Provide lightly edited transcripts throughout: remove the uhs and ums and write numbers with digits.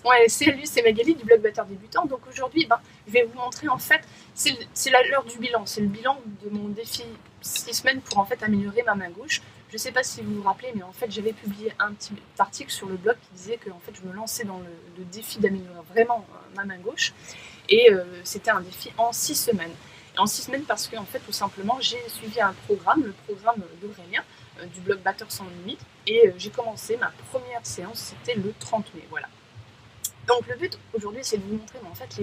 Ouais, salut, c'est Magali du blog Batteur Débutant. Donc aujourd'hui, je vais vous montrer en fait, c'est l'heure du bilan. C'est le bilan de mon défi 6 semaines pour en fait améliorer ma main gauche. Je ne sais pas si vous vous rappelez, mais en fait j'avais publié un petit article sur le blog qui disait que en fait, je me lançais dans le défi d'améliorer vraiment ma main gauche. Et c'était un défi en 6 semaines. Et en 6 semaines parce que en fait, tout simplement, j'ai suivi un programme, le programme d'Aurélien, du blog Batteur sans limite. Et j'ai commencé ma première séance, c'était le 30 mai. Voilà. Donc le but aujourd'hui, c'est de vous montrer en fait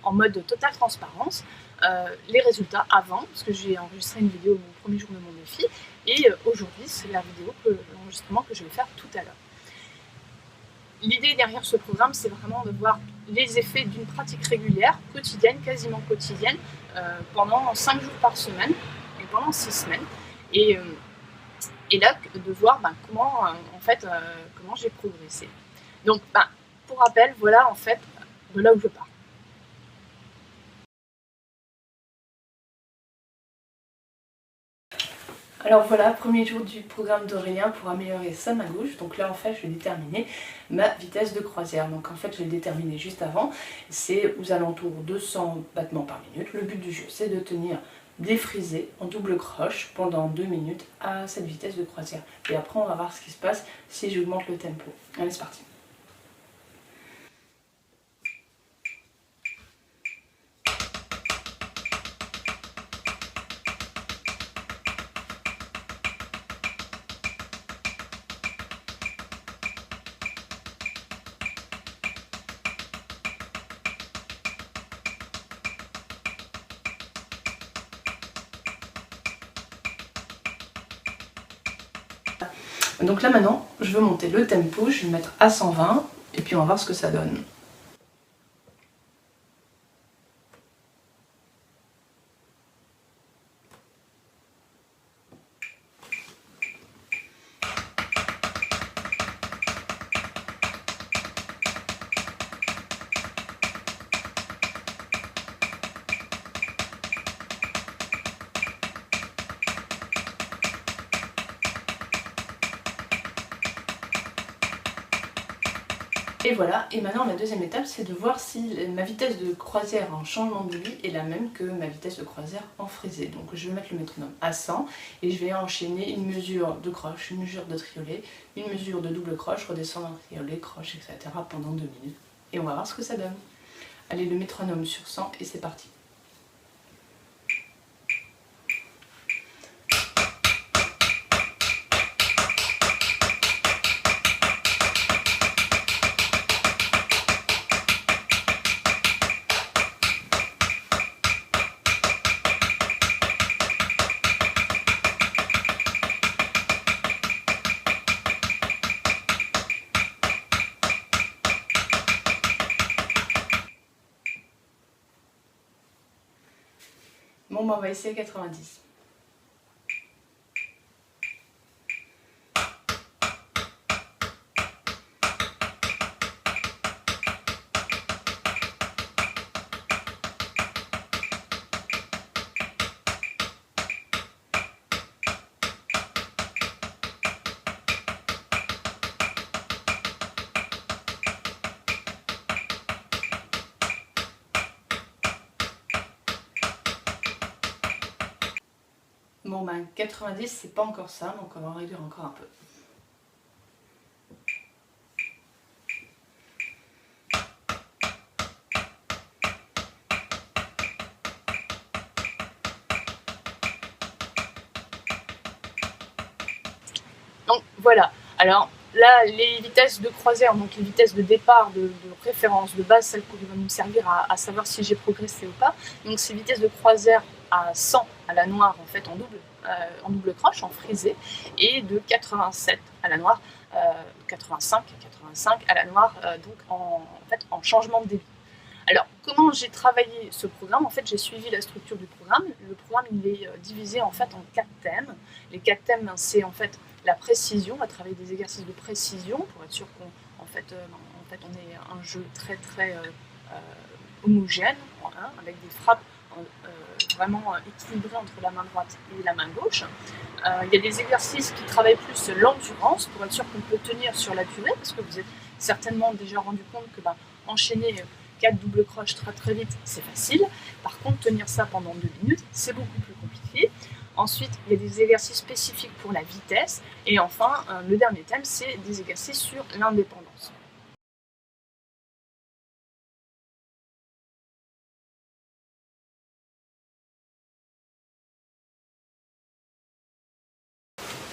en mode totale transparence les résultats avant, parce que j'ai enregistré une vidéo mon premier jour de mon défi, et aujourd'hui c'est l'enregistrement que je vais faire tout à l'heure. L'idée derrière ce programme, c'est vraiment de voir les effets d'une pratique régulière, quotidienne, quasiment quotidienne, pendant 5 jours par semaine et pendant 6 semaines. Et là, de voir comment, comment j'ai progressé. Donc, pour rappel, voilà en fait de là où je pars. Alors voilà, premier jour du programme d'Aurélien pour améliorer sa main gauche. Donc là en fait je vais déterminer ma vitesse de croisière. Donc en fait je l'ai déterminé juste avant, c'est aux alentours de 100 battements par minute. Le but du jeu c'est de tenir défrisé en double croche pendant 2 minutes à cette vitesse de croisière. Et après on va voir ce qui se passe si j'augmente le tempo. Allez c'est parti. Donc là maintenant, je veux monter le tempo, je vais le mettre à 120 et puis on va voir ce que ça donne. Et voilà, et maintenant la deuxième étape c'est de voir si ma vitesse de croisière en changement de vie est la même que ma vitesse de croisière en frisée. Donc je vais mettre le métronome à 100 et je vais enchaîner une mesure de croche, une mesure de triolet, une mesure de double croche, redescendre un triolet, croche, etc. pendant 2 minutes. Et on va voir ce que ça donne. Allez, le métronome sur 100 et c'est parti. Bon, on va essayer 90. Bon 90 c'est pas encore ça, donc on va en réduire encore un peu. Donc voilà, alors là les vitesses de croisière, donc les vitesses de départ, de référence, de base, celles qui vont nous servir à savoir si j'ai progressé ou pas. Donc ces vitesses de croisière à 100 à la noire en fait en double croche, en frisé, et de 87 à la noire, 85 à la noire, donc en changement de débit. Alors, comment j'ai travaillé ce programme? En fait, j'ai suivi la structure du programme. Le programme, il est divisé en fait en 4 thèmes. Les 4 thèmes, c'est en fait la précision, on va travailler des exercices de précision pour être sûr qu'on on ait un jeu très homogène, hein, avec des frappes vraiment équilibrées entre la main droite et la main gauche. Il y a des exercices qui travaillent plus l'endurance pour être sûr qu'on peut tenir sur la durée, parce que certainement déjà rendu compte que enchaîner 4 doubles croches très vite, c'est facile. Par contre, tenir ça pendant 2 minutes, c'est beaucoup plus compliqué. Ensuite, il y a des exercices spécifiques pour la vitesse. Et enfin, le dernier thème, c'est des exercices sur l'indépendance.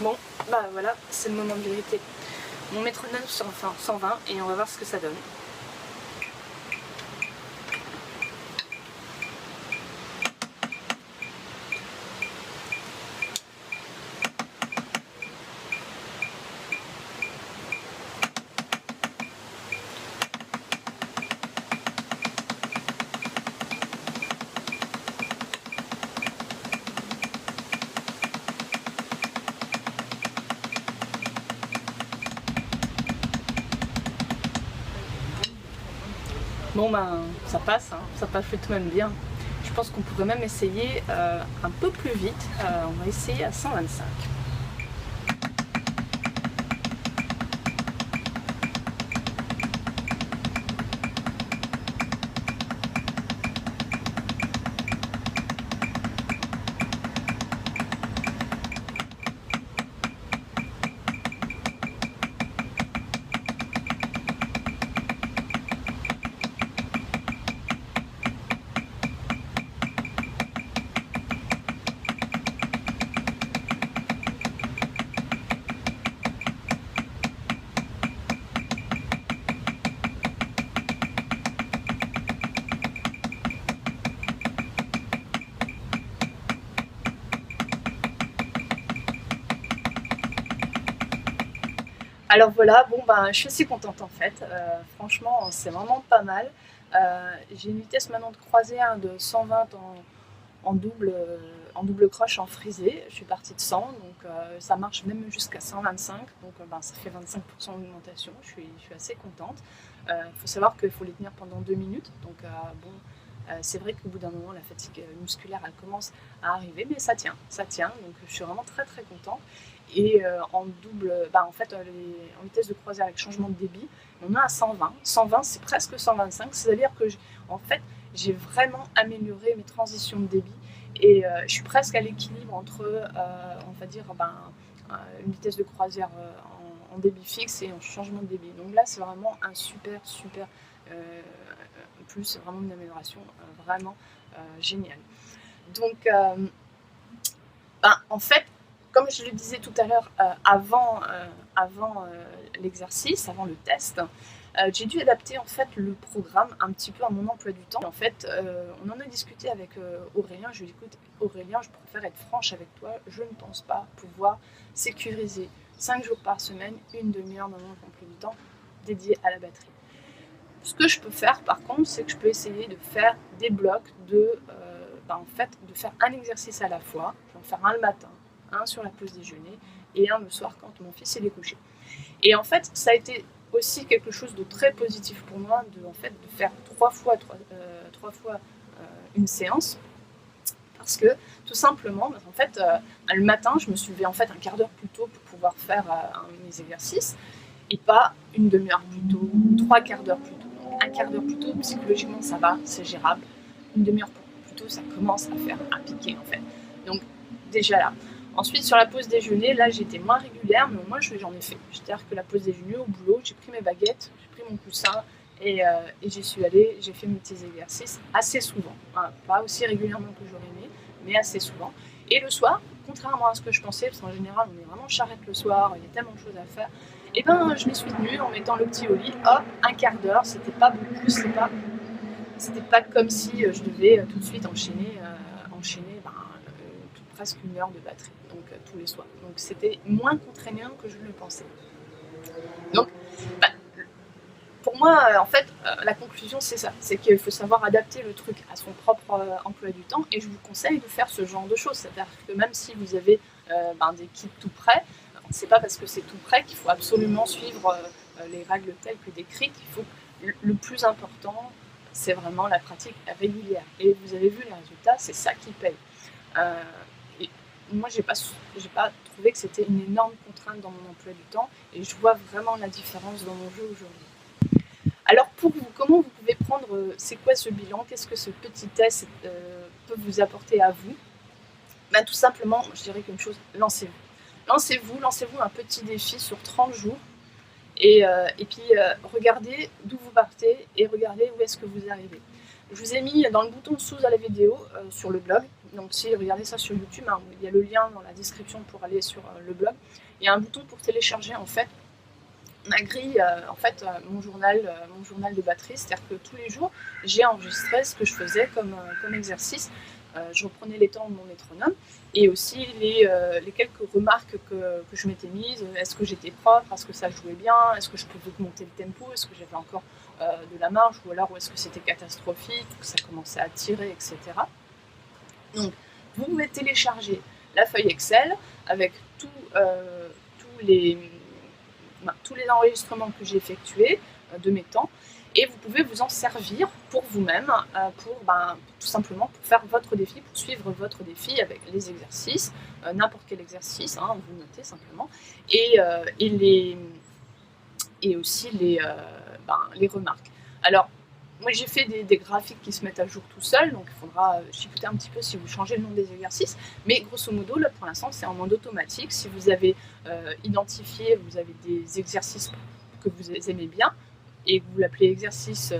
Bon, voilà, c'est le moment de vérité. Mon métronome sur 120 et on va voir ce que ça donne. Bon ça passe, hein, ça passe tout de même bien. Je pense qu'on pourrait même essayer un peu plus vite. On va essayer à 125. Alors voilà, je suis assez contente en fait. Franchement, c'est vraiment pas mal. J'ai une vitesse maintenant de croisière de 120 en double croche en frisé. Je suis partie de 100, donc ça marche même jusqu'à 125. Donc ça fait 25% d'augmentation. Je suis assez contente. Il faut savoir qu'il faut les tenir pendant 2 minutes. Donc c'est vrai qu'au bout d'un moment, la fatigue musculaire, elle commence à arriver, mais ça tient. Donc je suis vraiment très très contente. Et en double, en vitesse de croisière avec changement de débit, on est à 120. 120, c'est presque 125. C'est-à-dire que j'ai vraiment amélioré mes transitions de débit et je suis presque à l'équilibre entre, on va dire, une vitesse de croisière en débit fixe et en changement de débit. Donc là, c'est vraiment un super plus, c'est vraiment une amélioration vraiment géniale. Donc, en fait, comme je le disais tout à l'heure, avant l'exercice, avant le test, j'ai dû adapter en fait le programme un petit peu à mon emploi du temps. En fait, on en a discuté avec Aurélien. Je lui ai dit, écoute, Aurélien, je préfère être franche avec toi. Je ne pense pas pouvoir sécuriser 5 jours par semaine, une demi-heure dans mon emploi du temps dédié à la batterie. Ce que je peux faire, par contre, c'est que je peux essayer de faire des blocs de faire un exercice à la fois. Je vais en faire un le matin, un sur la pause déjeuner et un le soir quand mon fils est couché. Et en fait, ça a été aussi quelque chose de très positif pour moi de faire trois fois une séance, parce que tout simplement, en fait, le matin, je me suis levée en fait un quart d'heure plus tôt pour pouvoir faire mes exercices et pas une demi-heure plus tôt ou 3/4 d'heure plus tôt. Donc un quart d'heure plus tôt, psychologiquement, ça va, c'est gérable. Une demi-heure plus tôt, ça commence à faire un piqué en fait. Donc déjà là. Ensuite, sur la pause déjeuner, là, j'étais moins régulière, mais au moins, j'en ai fait. C'est-à-dire que la pause déjeuner, au boulot, j'ai pris mes baguettes, j'ai pris mon coussin et j'y suis allée. J'ai fait mes petits exercices assez souvent. Hein, pas aussi régulièrement que j'aurais aimé, mais assez souvent. Et le soir, contrairement à ce que je pensais, parce qu'en général, on est vraiment charrette le soir, il y a tellement de choses à faire, et je m'y suis tenue en mettant le petit au lit, hop, un quart d'heure, c'était pas beaucoup, c'était pas comme si je devais tout de suite enchaîner presque une heure de batterie, donc tous les soirs. Donc c'était moins contraignant que je le pensais. Donc, pour moi, en fait, la conclusion c'est ça, c'est qu'il faut savoir adapter le truc à son propre emploi du temps, et je vous conseille de faire ce genre de choses. C'est-à-dire que même si vous avez des kits tout prêts, c'est pas parce que c'est tout prêt qu'il faut absolument suivre les règles telles que décrites. Le plus important, c'est vraiment la pratique régulière. Et vous avez vu les résultats, c'est ça qui paye. Et moi, j'ai pas trouvé que c'était une énorme contrainte dans mon emploi du temps, et je vois vraiment la différence dans mon jeu aujourd'hui. Alors pour vous, comment vous pouvez prendre, c'est quoi ce bilan, qu'est-ce que ce petit test peut vous apporter à vous? Ben, tout simplement, je dirais qu'une chose, lancez-vous. Lancez-vous un petit défi sur 30 jours et puis regardez d'où vous partez et regardez où est-ce que vous arrivez. Je vous ai mis dans le bouton dessous à la vidéo sur le blog, donc si vous regardez ça sur YouTube, hein, il y a le lien dans la description pour aller sur le blog. Il y a un bouton pour télécharger en fait ma grille, mon journal de batterie, c'est-à-dire que tous les jours j'ai enregistré ce que je faisais comme exercice. Je reprenais les temps de mon métronome et aussi les quelques remarques que je m'étais mises. Est-ce que j'étais propre? Est-ce que ça jouait bien? Est-ce que je pouvais augmenter le tempo? Est-ce que j'avais encore de la marge? Ou alors est-ce que c'était catastrophique? Que ça commençait à tirer, etc. Donc vous pouvez télécharger la feuille Excel avec tous les enregistrements que j'ai effectués de mes temps. Et vous pouvez vous en servir pour vous-même, tout simplement pour faire votre défi, pour suivre votre défi avec les exercices, n'importe quel exercice, hein, vous notez simplement, et aussi les remarques. Alors, moi j'ai fait des graphiques qui se mettent à jour tout seul, donc il faudra chipoter un petit peu si vous changez le nom des exercices, mais grosso modo, là pour l'instant c'est en mode automatique. Si vous avez identifié, vous avez des exercices que vous aimez bien, et que vous l'appelez exercice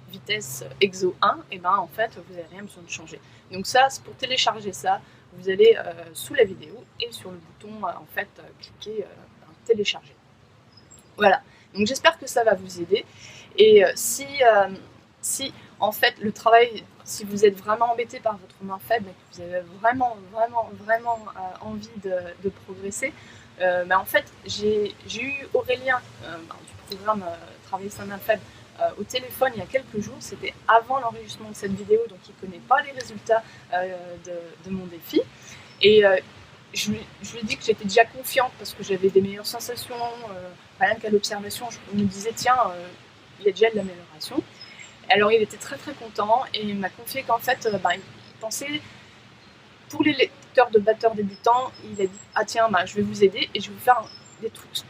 vitesse exo 1, et ben en fait vous n'avez rien besoin de changer. Donc ça, c'est pour télécharger ça, vous allez sous la vidéo et sur le bouton cliquez télécharger. Voilà, donc j'espère que ça va vous aider. Et si en fait le travail, si vous êtes vraiment embêté par votre main faible et que vous avez vraiment envie de progresser, en fait j'ai eu Aurélien du programme Travailler sa main faible au téléphone il y a quelques jours. C'était avant l'enregistrement de cette vidéo, donc il ne connaît pas les résultats de mon défi. Et je lui ai dit que j'étais déjà confiante parce que j'avais des meilleures sensations, rien qu'à l'observation, je me disais tiens, il y a déjà de l'amélioration. Alors il était très content et il m'a confié qu'en fait il pensait, pour les lecteurs de batteurs débutants, il a dit ah tiens, je vais vous aider et je vais vous faire des trucs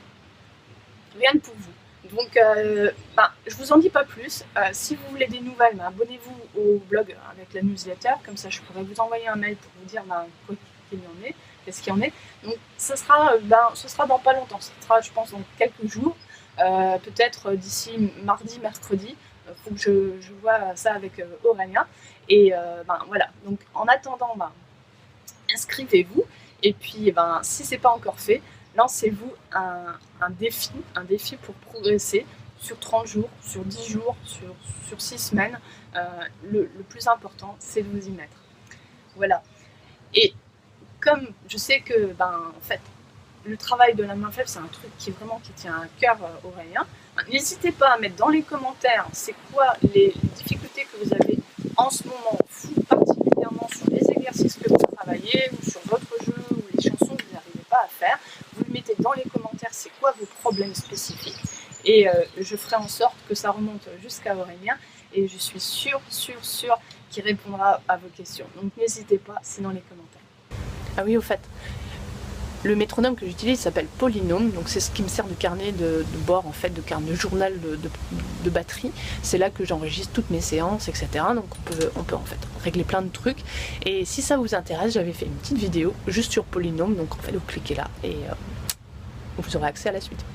rien que pour vous. Donc je vous en dis pas plus. Si vous voulez des nouvelles, abonnez-vous au blog avec la newsletter, comme ça je pourrais vous envoyer un mail pour vous dire quoi qu'il y en est, qu'est-ce qu'il y en est. Donc ce sera dans pas longtemps, ce sera je pense dans quelques jours, peut-être d'ici mardi, mercredi. Faut que je vois ça avec Aurélien. Et voilà, donc en attendant, inscrivez-vous. Et puis si c'est pas encore fait, lancez-vous un défi pour progresser sur 30 jours, sur 10 jours, sur 6 semaines. Le plus important, c'est de vous y mettre. Voilà. Et comme je sais que en fait, le travail de la main faible, c'est un truc qui tient à cœur Aurélien, n'hésitez pas à mettre dans les commentaires c'est quoi les difficultés que vous avez en ce moment, particulièrement sur les exercices que vous travaillez, ou sur votre jeu, ou les chansons que vous n'arrivez pas à faire. Vous le mettez dans les commentaires, c'est quoi vos problèmes spécifiques, et je ferai en sorte que ça remonte jusqu'à Aurélien, et je suis sûre qu'il répondra à vos questions. Donc n'hésitez pas, c'est dans les commentaires. Ah oui, au fait, le métronome que j'utilise s'appelle Polynôme, donc c'est ce qui me sert de carnet de bord, en fait, de carnet de journal de batterie. C'est là que j'enregistre toutes mes séances, etc. Donc on peut en fait régler plein de trucs. Et si ça vous intéresse, j'avais fait une petite vidéo juste sur Polynôme, donc en fait vous cliquez là et vous aurez accès à la suite.